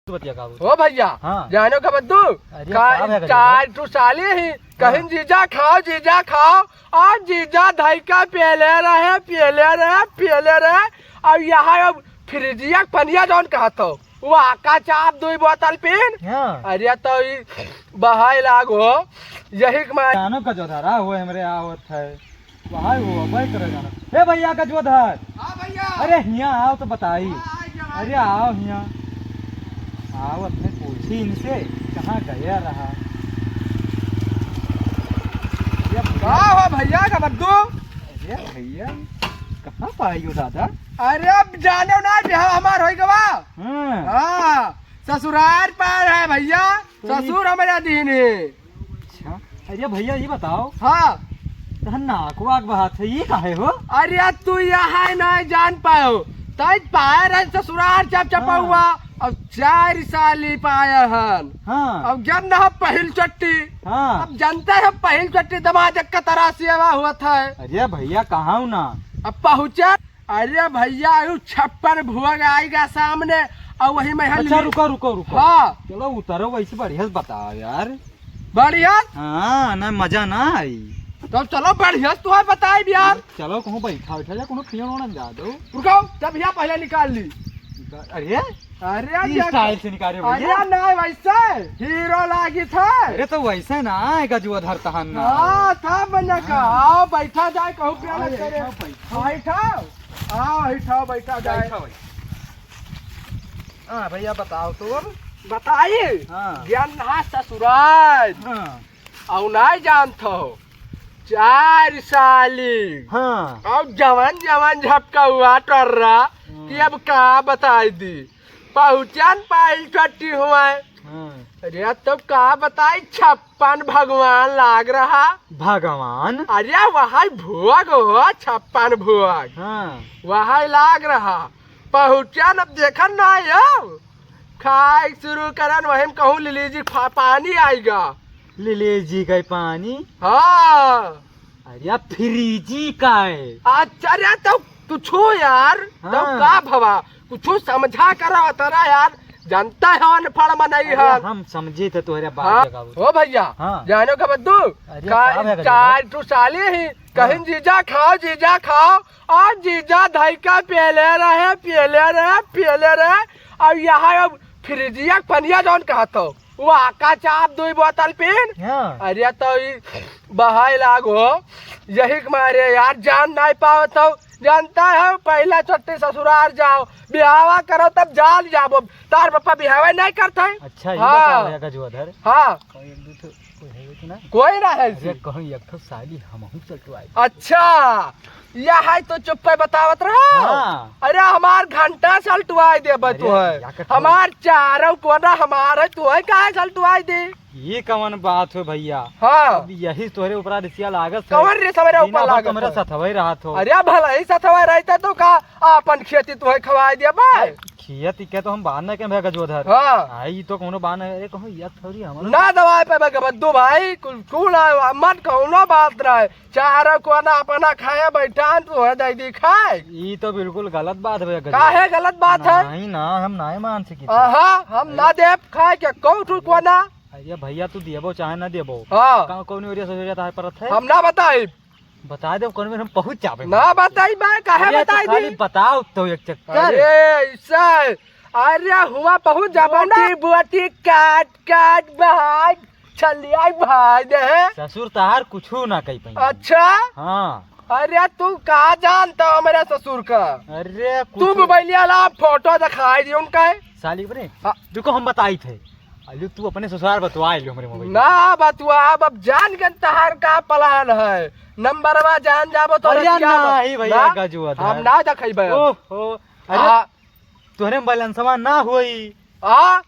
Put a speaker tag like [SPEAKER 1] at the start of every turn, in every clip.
[SPEAKER 1] ओ भैया
[SPEAKER 2] हाँ।
[SPEAKER 1] जानो का बद्दू चाय तू साली ही कहीं जीजा खाओ और जीजा धाइका पियले रहे अब यहाँ अब फ्रिजिया पनिया जौन कहत हो वो आका चाप 2 बोतल पीन।
[SPEAKER 2] हाँ।
[SPEAKER 1] अरे तो बहाई लागो यही
[SPEAKER 2] जानो का जो धरा वो हमरे आवत है वहां वो भाई करे जानो हे भैया का जो धर।
[SPEAKER 1] हाँ भैया
[SPEAKER 2] अरे हिया आओ तो बताई। अरे आओ हिया आवत है पूछी इनसे कहाँ गया रहा।
[SPEAKER 1] भैया का बद्दू।
[SPEAKER 2] अरे भैया कहाँ पाई हो दादा।
[SPEAKER 1] अरे अब जाने ना बिहार हमार हो गवा। हाँ ससुराल पर है भैया ससुर हमारा दिन है।
[SPEAKER 2] अच्छा अरे भैया ये बताओ
[SPEAKER 1] हाँ
[SPEAKER 2] नाक वाक बहात है ये काहे हो।
[SPEAKER 1] अरे तू यहाँ नहीं जान पाओ तय पाए रहे ससुराल चपचपा हुआ अब 4 साल पाया हन।
[SPEAKER 2] हाँ।
[SPEAKER 1] अब जब न पहल चट्टी।
[SPEAKER 2] हाँ।
[SPEAKER 1] अब जानते है पहल चट्टी दमाद का तरह सेवा हुआ था।
[SPEAKER 2] अरे भैया कहाँ हूँ ना
[SPEAKER 1] अब पहुँचे। अरे भैया 56 भुआ आएगा सामने और वही में
[SPEAKER 2] अच्छा रुको
[SPEAKER 1] हाँ
[SPEAKER 2] चलो उतरो वैसे बढ़िया से बताओ यार।
[SPEAKER 1] बढ़िया
[SPEAKER 2] हाँ ना मजा ना आई
[SPEAKER 1] तो चलो बढ़िया तू है बताई यार।
[SPEAKER 2] चलो कहूँ बैठा जा कोनो पियो ना जा दो
[SPEAKER 1] रुको तब भैया पहले निकाल ली।
[SPEAKER 2] अरे
[SPEAKER 1] अरे
[SPEAKER 2] स्टाइल से निकाले भैया।
[SPEAKER 1] अरे नहीं वैसे हीरो लागी था।
[SPEAKER 2] अरे तो वैसे ना आएगा जो उधर तहन ना।
[SPEAKER 1] हाँ था बना का आओ बैठा जाए कहूँ प्याला करे बैठा आओ बैठा जाए।
[SPEAKER 2] हाँ भैया बताओ तो अब
[SPEAKER 1] बताइए।
[SPEAKER 2] हाँ।
[SPEAKER 1] ज्ञान ना ससुराल
[SPEAKER 2] हाँ।
[SPEAKER 1] और नहीं जानता हो 4 साली।
[SPEAKER 2] हाँ।
[SPEAKER 1] अब जवान झपका हुआ टर्रा रहा कि अब कहा बताई दी पहुँचन पाइल छठी हुआ। अरे तब कहा बताई 56 भगवान लाग रहा।
[SPEAKER 2] भगवान
[SPEAKER 1] अरे वहाँ भुअग हो 56 भुअग।
[SPEAKER 2] हाँ।
[SPEAKER 1] वहाँ लाग रहा पहुँचन अब देखन ना खाए शुरू करन वही कहूँ लीजिए पानी आएगा।
[SPEAKER 2] लिले जी का पानी।
[SPEAKER 1] हाँ।
[SPEAKER 2] अरे फ्रीजी का है।
[SPEAKER 1] अच्छा तो कुछ यार।
[SPEAKER 2] हाँ।
[SPEAKER 1] तो का भवा कुछ समझा करो तरा यार जानता है फड़ मनाई है।
[SPEAKER 2] हम समझे थे तुम्हारे
[SPEAKER 1] हाँ।
[SPEAKER 2] बात।
[SPEAKER 1] ओ भैया
[SPEAKER 2] हाँ।
[SPEAKER 1] जानो का बद्दू चाय तू साली ही कहीं जीजा खाओ और जीजा धाइका पियले रहे अब यहाँ अब फ्रिजिया पनिया जौन कहत हो वो आका चाप 2 बोतल पीन।
[SPEAKER 2] हाँ।
[SPEAKER 1] अरे तो बहाई लागो यही मारे यार जान नहीं पाओ तो जानता है पहला छुट्टी ससुराल जाओ बिहावा करो तब जाल जाबो तार पापा बिहावा नहीं करते।
[SPEAKER 2] अच्छा ये
[SPEAKER 1] हाँ।
[SPEAKER 2] बताओ जो उधर
[SPEAKER 1] हाँ कोई ना है
[SPEAKER 2] अरे कहूँ एक तो साली हम चलतो आए।
[SPEAKER 1] अच्छा यह है तो चुप पे बतावत रहा।
[SPEAKER 2] हाँ।
[SPEAKER 1] अरे हमार घंटा सलटुआई दे तू है हमार चारों कोना हमार है तू है काहे सलटुआई दे।
[SPEAKER 2] ये कवन बात हो भैया।
[SPEAKER 1] हाँ।
[SPEAKER 2] अब यही तोरे ऊपर रिसिया लागत
[SPEAKER 1] कवन रे समरे ऊपर लागत
[SPEAKER 2] मेरा सथवई रहा हो।
[SPEAKER 1] अरे भला ही सथवा रहता तो का अपन खेती तू है खवाई दे भाई
[SPEAKER 2] खियत के तो हम बांधने के भेगा जो उधर।
[SPEAKER 1] हाँ।
[SPEAKER 2] आई तो कोनो बांध अरे कहूँ या थोड़ी हम
[SPEAKER 1] ना दवाई पे बद्दू भाई तू ना मत कहूँ ना बात रहे चारों कोना अपना खाए बैठा तू है दीदी खाए।
[SPEAKER 2] ये तो बिल्कुल गलत बात है।
[SPEAKER 1] काहे गलत बात है।
[SPEAKER 2] नहीं ना हम नहीं मान सकी।
[SPEAKER 1] हम ना दे खाए के कहूँ कोना।
[SPEAKER 2] अरे भैया तू देबो चाहे ना देबो।
[SPEAKER 1] हाँ।
[SPEAKER 2] कौन एरिया से तार परत है
[SPEAKER 1] हम ना बताई
[SPEAKER 2] बता दे कौन में हम पहुंच जाबे
[SPEAKER 1] ना बताई मैं काहे बताई दी
[SPEAKER 2] बताओ तो एक चक्कर।
[SPEAKER 1] अरे ऐसा अरे हुआ पहुंच जाबो ना बुआटी काट भाई छलिया भाई दे
[SPEAKER 2] ससुर तार कुछ ना कही पाई।
[SPEAKER 1] अच्छा।
[SPEAKER 2] हाँ।
[SPEAKER 1] अरे तू कहा जानता हो मेरे ससुर का।
[SPEAKER 2] अरे
[SPEAKER 1] तू मोबाइलिया ला फोटो दिखाई दी उनका
[SPEAKER 2] साली बने देखो हम बताई थे अरे तू अपने ससुराल बतवा लियो हमरे मोबाइल
[SPEAKER 1] ना बतवा अब जान के तहार का प्लान है नंबरवा जान जाबो तो
[SPEAKER 2] नहीं भैया गजू
[SPEAKER 1] हम ना देखैबे।
[SPEAKER 2] ओहो अरे तोरे बैलेंसवा ना होई।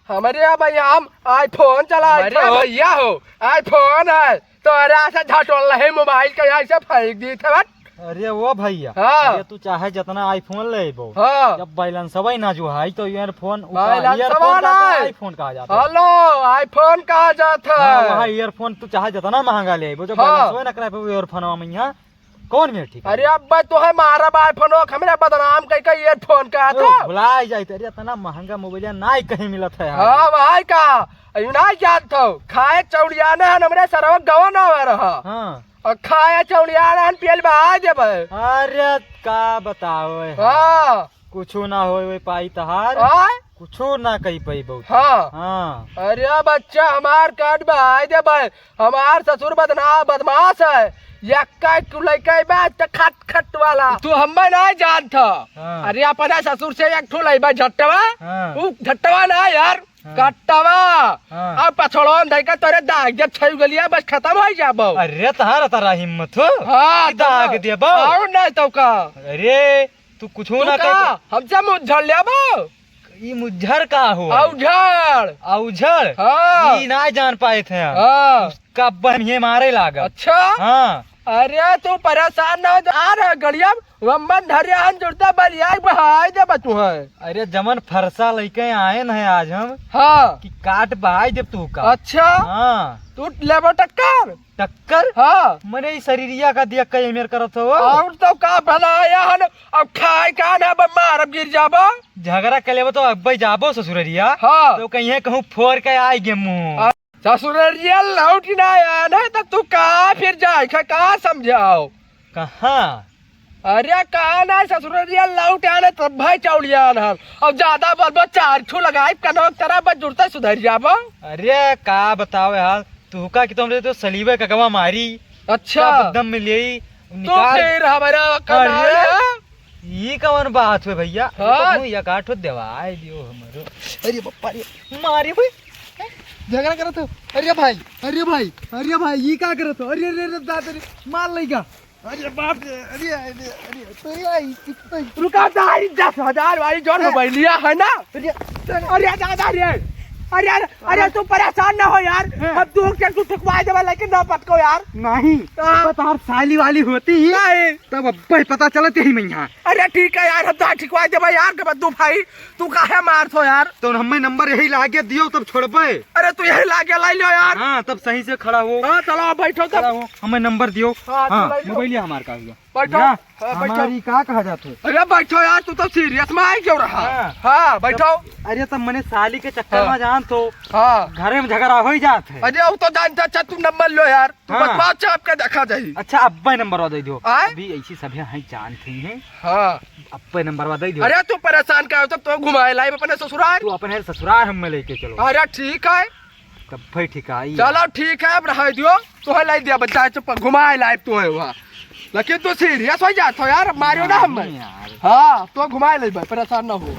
[SPEAKER 1] हमारे भैया हम आईफोन चलाए भैया हो आईफोन है तो अरे से झटोल रहे मोबाइल के ऐसे फेंक दी थे।
[SPEAKER 2] अरे वो भैया।
[SPEAKER 1] हाँ।
[SPEAKER 2] अरे तू चाहे जितना आईफोन लेबो।
[SPEAKER 1] हाँ।
[SPEAKER 2] जब बैलेंसवा ही ना जो है तो ईयरफोन आईफोन कहा जाता।
[SPEAKER 1] हेलो आईफोन कहा जाता है।
[SPEAKER 2] वहाँ ईयरफोन तू चाहे जितना महंगा लेबो जब बैलेंसवा ना करे ईयरफोनवा में यहाँ कौन में ठीक
[SPEAKER 1] अरे अब भाई तो है मारा आईफोन हमरे बदनाम कह के ईयरफोन का तो
[SPEAKER 2] भुला जाए अरे इतना महंगा मोबाइल ना कहीं मिलत है यार।
[SPEAKER 1] हाँ भाई का ना जानत हो खाए चौड़ियाना है हमरे सरवा गवा ना हो रहा
[SPEAKER 2] हाँ
[SPEAKER 1] और खाए चौड़ियाना है पियल बहा देबे।
[SPEAKER 2] अरे का बताओ
[SPEAKER 1] हाँ
[SPEAKER 2] कुछो ना होए पाई तहार
[SPEAKER 1] हाँ
[SPEAKER 2] कुछो ना कही पाई बहुत।
[SPEAKER 1] हाँ
[SPEAKER 2] हाँ
[SPEAKER 1] अरे बच्चा हमार काट बहा देबे हमार ससुर बदमाश है यक्का लइका बा खट खट वाला तू हमें ना जानत।
[SPEAKER 2] हाँ।
[SPEAKER 1] अरे अपना ससुर से एक ठो लइबा झट्टवा
[SPEAKER 2] हाँ।
[SPEAKER 1] उ झट्टवा ना यार
[SPEAKER 2] हाँ।
[SPEAKER 1] कट्टवा
[SPEAKER 2] हाँ।
[SPEAKER 1] अब पछड़ो धइका तोरे दाग जब छई गलिया बस खत्म हो जाबो।
[SPEAKER 2] अरे तहार तारा हिम्मत हो
[SPEAKER 1] हाँ
[SPEAKER 2] दाग देबो
[SPEAKER 1] और नहीं तो का
[SPEAKER 2] अरे तू कुछो ना कह
[SPEAKER 1] हमसे मुझड़ लेबो
[SPEAKER 2] ई मुज्झर का हो
[SPEAKER 1] औझड़
[SPEAKER 2] औझड़
[SPEAKER 1] हाँ
[SPEAKER 2] ई ना जान पाए थे
[SPEAKER 1] हाँ
[SPEAKER 2] का बनिए मारे लागल।
[SPEAKER 1] अच्छा
[SPEAKER 2] हाँ
[SPEAKER 1] अरे तू परेशान ना हो तो आ रहा गड़िया वम्बन धरिया हन जुड़ता बलिया बहाई दे बतू है।
[SPEAKER 2] अरे जमन फरसा लेके आए न आज हम
[SPEAKER 1] हाँ
[SPEAKER 2] कि काट बहाई जब तू का।
[SPEAKER 1] अच्छा
[SPEAKER 2] हाँ
[SPEAKER 1] तू लेबो टक्कर
[SPEAKER 2] टक्कर
[SPEAKER 1] हाँ
[SPEAKER 2] मने ई शरीरिया का दिया कई मेर करत हो
[SPEAKER 1] और तो का बनाया हन अब खाए का ना मार अब गिर जाबो
[SPEAKER 2] झगड़ा कर लेबो तो अब्बे जाबो ससुररिया
[SPEAKER 1] हाँ
[SPEAKER 2] तो कहीं कहूँ फोड़ के आई गे मुंह
[SPEAKER 1] ससुररिया लौट ना आया ना तो तू कहाँ फिर जाए कहाँ समझाओ
[SPEAKER 2] कहाँ
[SPEAKER 1] अरे कहा ना ससुररिया लौट आने तब भाई चौड़िया हम अब ज्यादा बोलबो चार छू लगाई कनक तरह बस जुड़ता सुधर जाबो।
[SPEAKER 2] अरे का बताओ यार तू का कि तुमरे तो सलीबे कगवा मारी
[SPEAKER 1] अच्छा
[SPEAKER 2] दम में ले
[SPEAKER 1] तो फिर हमारा कनाल
[SPEAKER 2] ये कौन बात है भैया।
[SPEAKER 1] हाँ।
[SPEAKER 2] तो या काठो देवाय दियो हमरो अरे बप्पा रे मारी भाई
[SPEAKER 1] झगड़ा करत हो। अरे भाई ये क्या करत हो। अरे रे दादा रे मार लेगा। अरे बाप रे अरे अरे अरे तो ये रुका 10,000 वाली जोन मोबाइल लिया है ना। अरे दादा रे अरे अरे तू परेशान ना हो यार अब तू क्या तू ठुकवा देबा लेकिन ना पटको यार
[SPEAKER 2] नहीं तार साली वाली होती ही तब अब्बे पता चलते ही मैं यहाँ।
[SPEAKER 1] अरे ठीक है यार हम तो ठुकवा देबा यार के बद्दू भाई तू काहे मारथो यार।
[SPEAKER 2] तो हमें नंबर यही लागे दियो तब छोड़बे।
[SPEAKER 1] अरे तू यही लागे लाई लो यार।
[SPEAKER 2] हाँ तब सही से खड़ा हो।
[SPEAKER 1] हाँ चलो बैठो तब
[SPEAKER 2] हमें नंबर दियो।
[SPEAKER 1] हाँ,
[SPEAKER 2] हाँ
[SPEAKER 1] लाई लो।
[SPEAKER 2] मोबाइल हमार का हुआ
[SPEAKER 1] बैठो
[SPEAKER 2] हाँ,
[SPEAKER 1] बैठो।
[SPEAKER 2] हमारी का कहा जाते।
[SPEAKER 1] अरे बैठो यार तू तो सीरियस में आई क्यों रहा।
[SPEAKER 2] हाँ।
[SPEAKER 1] हाँ बैठो।
[SPEAKER 2] अरे तब मैंने साली के चक्कर
[SPEAKER 1] हाँ।
[SPEAKER 2] में जान तो
[SPEAKER 1] हाँ
[SPEAKER 2] घरे में झगड़ा हो ही जात है।
[SPEAKER 1] अरे वो तो जानता अच्छा तू नंबर लो यार तू
[SPEAKER 2] हाँ।
[SPEAKER 1] बतवा चाप के देखा जाही।
[SPEAKER 2] अच्छा अब्बे नंबर दे दियो
[SPEAKER 1] आए?
[SPEAKER 2] अभी ऐसी सभी हैं जानते हैं
[SPEAKER 1] हाँ
[SPEAKER 2] अब्बे नंबर दे दियो।
[SPEAKER 1] अरे तू परेशान क्या हो तब तो घुमाए लाई अपने ससुराल।
[SPEAKER 2] तू अपने ससुराल हम में लेके चलो।
[SPEAKER 1] अरे ठीक है
[SPEAKER 2] तब भाई ठीक है
[SPEAKER 1] चलो ठीक है अब रह दियो तो है लाई दिया बच्चा चुप घुमाए लाई तू है वहाँ लेकिन तू सीरियस हो जात हो यार मारियो ना हम।
[SPEAKER 2] यार
[SPEAKER 1] हाँ तो घुमाए ले भाई परेशान ना हो।